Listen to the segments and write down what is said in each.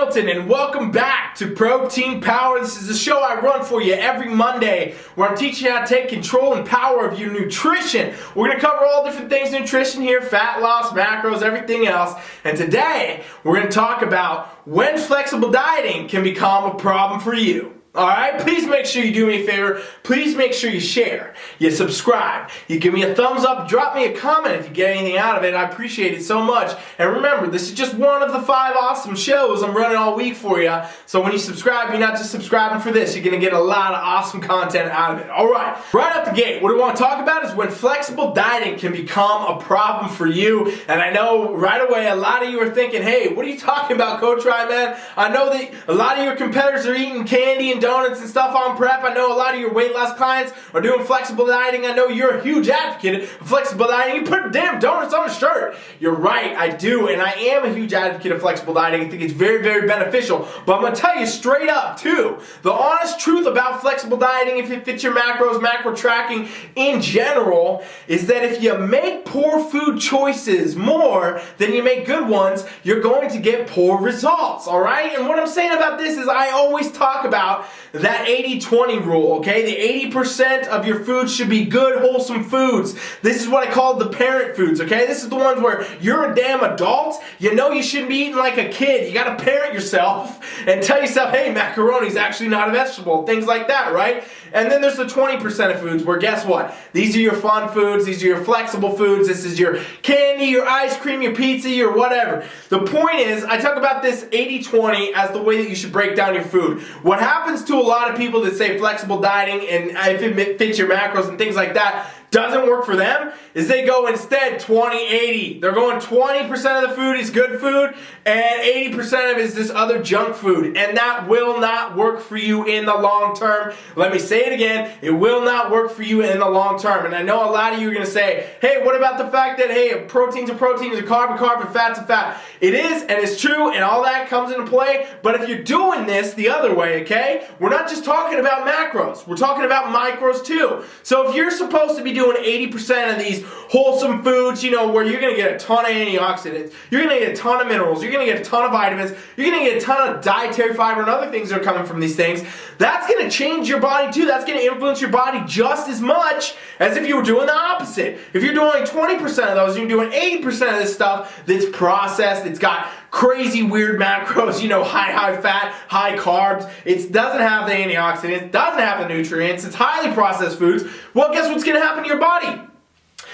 Milton, and welcome back to Protein Power. This is the show I run for you every Monday where I'm teaching you how to take control and power of your nutrition. We're going to cover all different things in nutrition here, fat loss, macros, everything else. And today we're going to talk about when flexible dieting can become a problem for you. Alright, please make sure you do me a favor. Please make sure you share, you subscribe, you give me a thumbs up, drop me a comment if you get anything out of it. I appreciate it so much. And remember, this is just one of the 5 awesome shows I'm running all week for you. So when you subscribe, you're not just subscribing for this. You're going to get a lot of awesome content out of it. Alright, right out the gate, what I want to talk about is when flexible dieting can become a problem for you. And I know right away a lot of you are thinking, hey, what are you talking about, Coach Ryan, man? I know that a lot of your competitors are eating candy and donuts and stuff on prep. I know a lot of your weight loss clients are doing flexible dieting. I know you're a huge advocate of flexible dieting. You put damn donuts on a shirt. You're right, I do, and I am a huge advocate of flexible dieting. I think it's very, very beneficial. But I'm going to tell you straight up, too, the honest truth about flexible dieting, if it fits your macros, macro tracking in general, is that if you make poor food choices more than you make good ones, you're going to get poor results, all right? And what I'm saying about this is I always talk about that 80-20 rule, okay? The 80% of your food should be good, wholesome foods. This is what I call the parent foods, okay? This is the ones where you're a damn adult. You know you shouldn't be eating like a kid. You gotta parent yourself and tell yourself, hey, macaroni's actually not a vegetable. Things like that, right? And then there's the 20% of foods where guess what? These are your fun foods. These are your flexible foods. This is your candy, your ice cream, your pizza, your whatever. The point is, I talk about this 80-20 as the way that you should break down your food. What happens to a lot of people that say flexible dieting and if it fits your macros and things like that doesn't work for them is they go instead 20-80. They're going 20% of the food is good food and 80% of it is this other junk food. And that will not work for you in the long term. Let me say it again. It will not work for you in the long term. And I know a lot of you are going to say, hey, what about the fact that, hey, protein's a protein, a carb, and fat's a fat? It is, and it's true, and all that comes into play. But if you're doing this the other way, okay, we're not just talking about macros. We're talking about micros too. So if you're supposed to be doing 80% of these wholesome foods, you know, where you're going to get a ton of antioxidants, you're going to get a ton of minerals, you're going to get a ton of vitamins, you're going to get a ton of dietary fiber and other things that are coming from these things, that's going to change your body too. That's going to influence your body just as much as if you were doing the opposite. If you're doing 20% of those, you're doing 80% of this stuff that's processed, it's got crazy weird macros, you know, high fat, high carbs. It doesn't have the antioxidants, doesn't have the nutrients, it's highly processed foods. Well, guess what's going to happen to your body?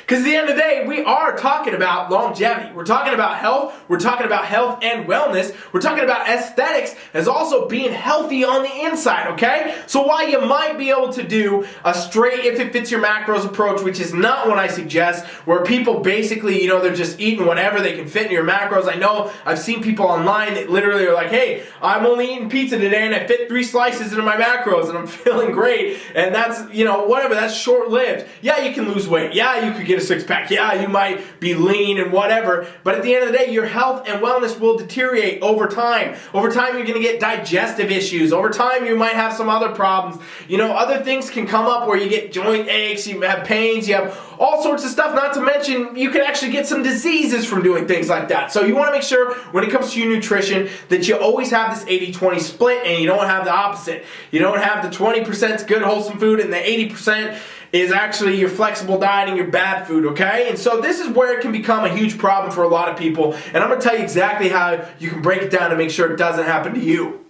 Because at the end of the day, we are talking about longevity. We're talking about health. We're talking about health and wellness. We're talking about aesthetics as also being healthy on the inside, okay? So while you might be able to do a straight if it fits your macros approach, which is not what I suggest, where people basically, you know, they're just eating whatever they can fit in your macros. I know I've seen people online that literally are like, hey, I'm only eating pizza today and I fit 3 slices into my macros and I'm feeling great. And that's, you know, whatever, that's short-lived. Yeah, you can lose weight. Yeah, you could get a 6-pack. Yeah, you might be lean and whatever, but at the end of the day, your health and wellness will deteriorate over time. Over time, you're going to get digestive issues. Over time, you might have some other problems. You know, other things can come up where you get joint aches, you have pains, you have all sorts of stuff, not to mention you can actually get some diseases from doing things like that. So you want to make sure when it comes to your nutrition that you always have this 80-20 split and you don't have the opposite. You don't have the 20% good wholesome food and the 80% is actually your flexible dieting, your bad food, okay? And so this is where it can become a huge problem for a lot of people, and I'm going to tell you exactly how you can break it down to make sure it doesn't happen to you.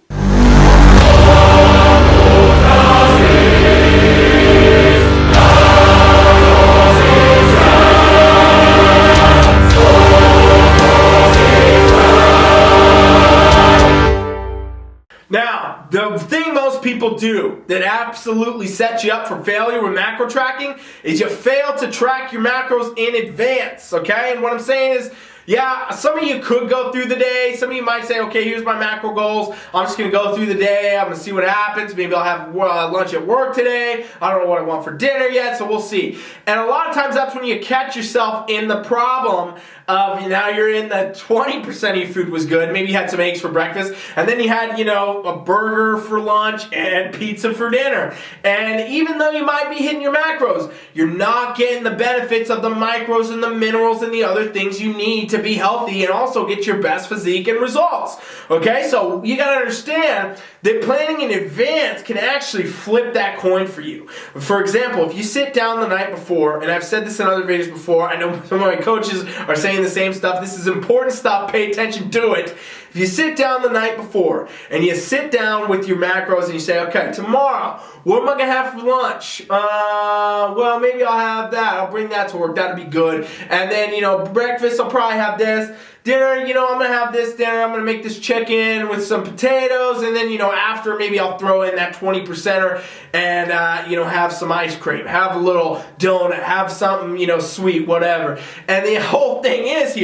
Now, the thing most people do that absolutely sets you up for failure with macro tracking is you fail to track your macros in advance, okay? And what I'm saying is, yeah, some of you could go through the day. Some of you might say, okay, here's my macro goals. I'm just going to go through the day. I'm going to see what happens. Maybe I'll have lunch at work today. I don't know what I want for dinner yet, so we'll see. And a lot of times that's when you catch yourself in the problem of now you're in the 20% of your food was good. Maybe you had some eggs for breakfast, and then you had, you know, a burger for lunch and pizza for dinner. And even though you might be hitting your macros, you're not getting the benefits of the micros and the minerals and the other things you need to to be healthy and also get your best physique and results. Okay, so you gotta understand that planning in advance can actually flip that coin for you. For example, if you sit down the night before, and I've said this in other videos before, I know some of my coaches are saying the same stuff, this is important stuff, pay attention to it. If you sit down the night before, and you sit down with your macros and you say, okay, tomorrow, what am I going to have for lunch? Well, maybe I'll have that. I'll bring that to work. That'll be good. And then, breakfast, I'll probably have this. Dinner, I'm going to have this dinner. I'm going to make this chicken with some potatoes. And then, after, maybe I'll throw in that 20%er and, have some ice cream. Have a little donut. Have something, sweet, whatever. And the whole thing is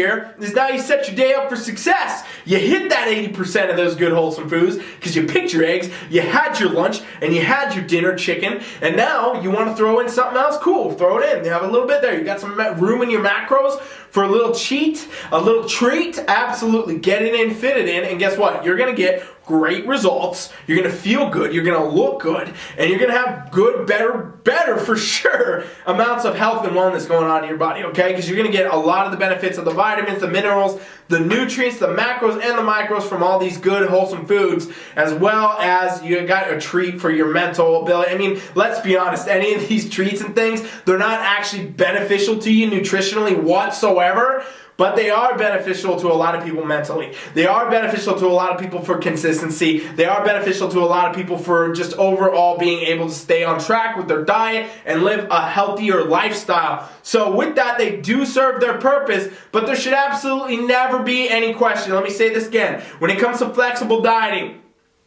now you set your day up for success. You hit that 80% of those good, wholesome foods because you picked your eggs, you had your lunch, and you had your dinner chicken. And now you want to throw in something else? Cool. Throw it in. You have a little bit there. You got some room in your macros for a little cheat, a little treat. Absolutely. Get it in, fit it in, and guess what? You're going to get great results. You're going to feel good. You're going to look good. And you're going to have good, better for sure amounts of health and wellness going on in your body, okay? Because you're going to get a lot of the benefits of the vitamins, the minerals, the nutrients, the macros, and the micros from all these good, wholesome foods, as well as you got a treat for your mental ability. I mean, let's be honest, any of these treats and things, they're not actually beneficial to you nutritionally whatsoever, but they are beneficial to a lot of people mentally. They are beneficial to a lot of people for consistency. They are beneficial to a lot of people for just overall being able to stay on track with their diet and live a healthier lifestyle. So with that, they do serve their purpose, but there should absolutely never be any question. Let me say this again. When it comes to flexible dieting,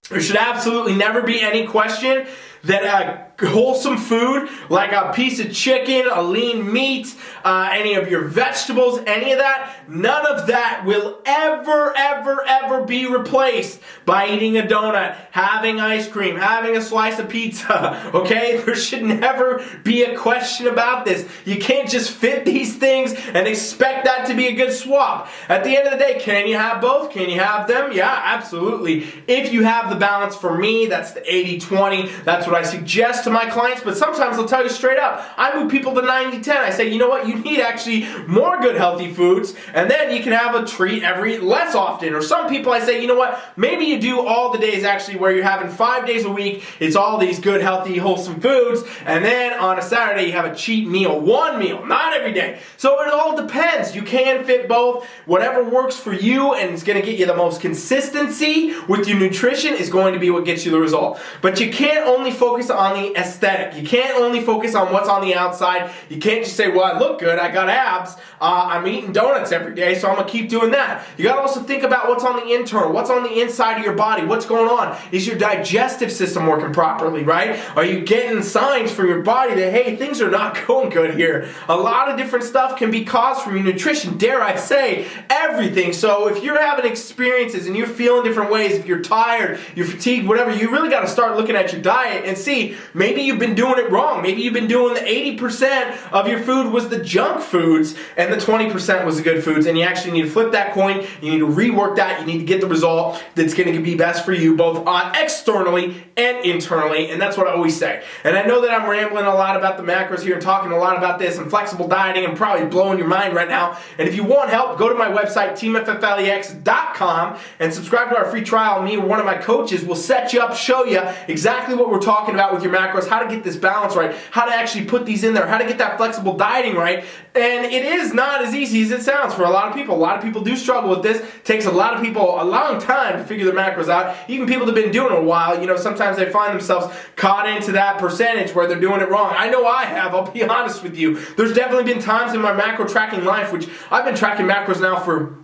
there should absolutely never be any question that wholesome food, like a piece of chicken, a lean meat, any of your vegetables, any of that, none of that will ever be replaced by eating a donut, having ice cream, having a slice of pizza, okay? There should never be a question about this. You can't just fit these things and expect that to be a good swap. At the end of the day, can you have both? Can you have them? Yeah, absolutely. If you have the balance, for me, that's the 80-20. That's what I suggest to my clients, but sometimes I'll tell you straight up, I move people to 90-10. I say, you know what, you need actually more good healthy foods, and then you can have a treat less often. Or some people I say, you know what, maybe you do all the days actually where you're having 5 days a week, it's all these good healthy wholesome foods, and then on a Saturday you have a cheat meal, one meal, not every day. So it all depends. You can fit both. Whatever works for you and it's going to get you the most consistency with your nutrition is going to be what gets you the result. But you can't only focus on the aesthetic. You can't only focus on what's on the outside. You can't just say, well, I look good, I got abs, I'm eating donuts every day, so I'm going to keep doing that. You got to also think about what's on the internal, what's on the inside of your body, what's going on. Is your digestive system working properly, right? Are you getting signs from your body that, hey, things are not going good here? A lot of different stuff can be caused from your nutrition, dare I say, everything. So if you're having experiences and you're feeling different ways, if you're tired, you're fatigued, whatever, you really got to start looking at your diet and see, maybe you've been doing it wrong. Maybe you've been doing the 80% of your food was the junk foods and the 20% was the good foods, and you actually need to flip that coin. You need to rework that. You need to get the result that's going to be best for you both externally and internally, and that's what I always say. And I know that I'm rambling a lot about the macros here and talking a lot about this and flexible dieting and probably blowing your mind right now. And if you want help, go to my website, TeamFFLEX.com, and subscribe to our free trial. Me or one of my coaches will set you up, show you exactly what we're talking about with your macros, how to get this balance right, how to actually put these in there, how to get that flexible dieting right. And it is not as easy as it sounds for a lot of people. A lot of people do struggle with this. It takes a lot of people a long time to figure their macros out. Even people that have been doing it a while, sometimes they find themselves caught into that percentage where they're doing it wrong. I know I have, I'll be honest with you. There's definitely been times in my macro tracking life, which I've been tracking macros now for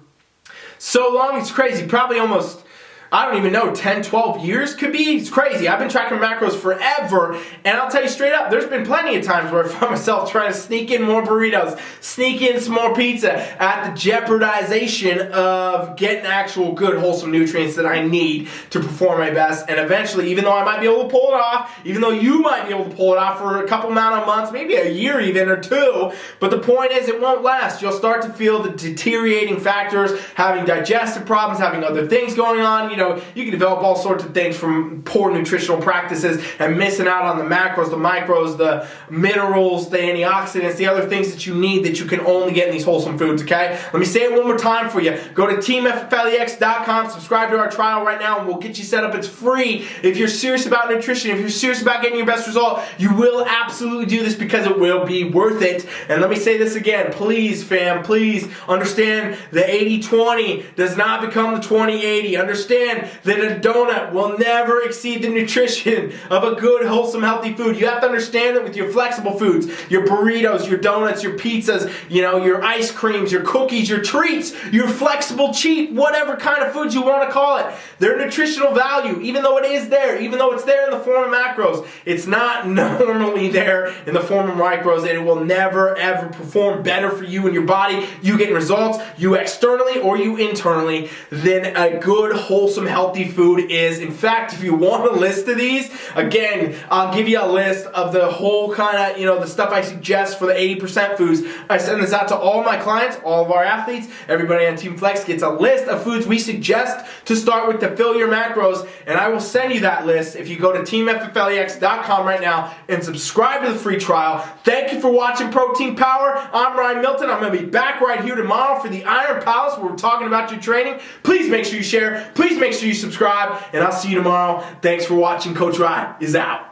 so long, it's crazy, probably almost, I don't even know, 10, 12 years could be. It's crazy. I've been tracking macros forever, and I'll tell you straight up, there's been plenty of times where I found myself trying to sneak in more burritos, sneak in some more pizza at the jeopardization of getting actual good wholesome nutrients that I need to perform my best. And eventually, even though I might be able to pull it off, even though you might be able to pull it off for a couple amount of months, maybe a year even or two, but the point is it won't last. You'll start to feel the deteriorating factors, having digestive problems, having other things going on, you can develop all sorts of things from poor nutritional practices and missing out on the macros, the micros, the minerals, the antioxidants, the other things that you need that you can only get in these wholesome foods, okay? Let me say it one more time for you. Go to TeamFFLEX.com, subscribe to our trial right now, and we'll get you set up. It's free. If you're serious about nutrition, if you're serious about getting your best result, you will absolutely do this because it will be worth it. And let me say this again, please, fam, please understand the 80-20 does not become the 20-80. Understand that a donut will never exceed the nutrition of a good, wholesome, healthy food. You have to understand that with your flexible foods, your burritos, your donuts, your pizzas, your ice creams, your cookies, your treats, your flexible, cheap, whatever kind of foods you want to call it. Their nutritional value, even though it is there, even though it's there in the form of macros, it's not normally there in the form of micros, and it will never ever perform better for you and your body. You get results, you externally or you internally, than a good, wholesome, healthy food is. In fact, if you want a list of these, again, I'll give you a list of the whole kind of, the stuff I suggest for the 80% foods. I send this out to all my clients, all of our athletes, everybody on TeamFFLEX gets a list of foods we suggest to start with to fill your macros, and I will send you that list if you go to TeamFFLEX.com right now and subscribe to the free trial. Thank you for watching Protein Power. I'm Ryan Milton. I'm going to be back right here tomorrow for the Iron Palace where we're talking about your training. Please make sure you share. Please make sure you subscribe, and I'll see you tomorrow. Thanks for watching. Coach Ryan is out.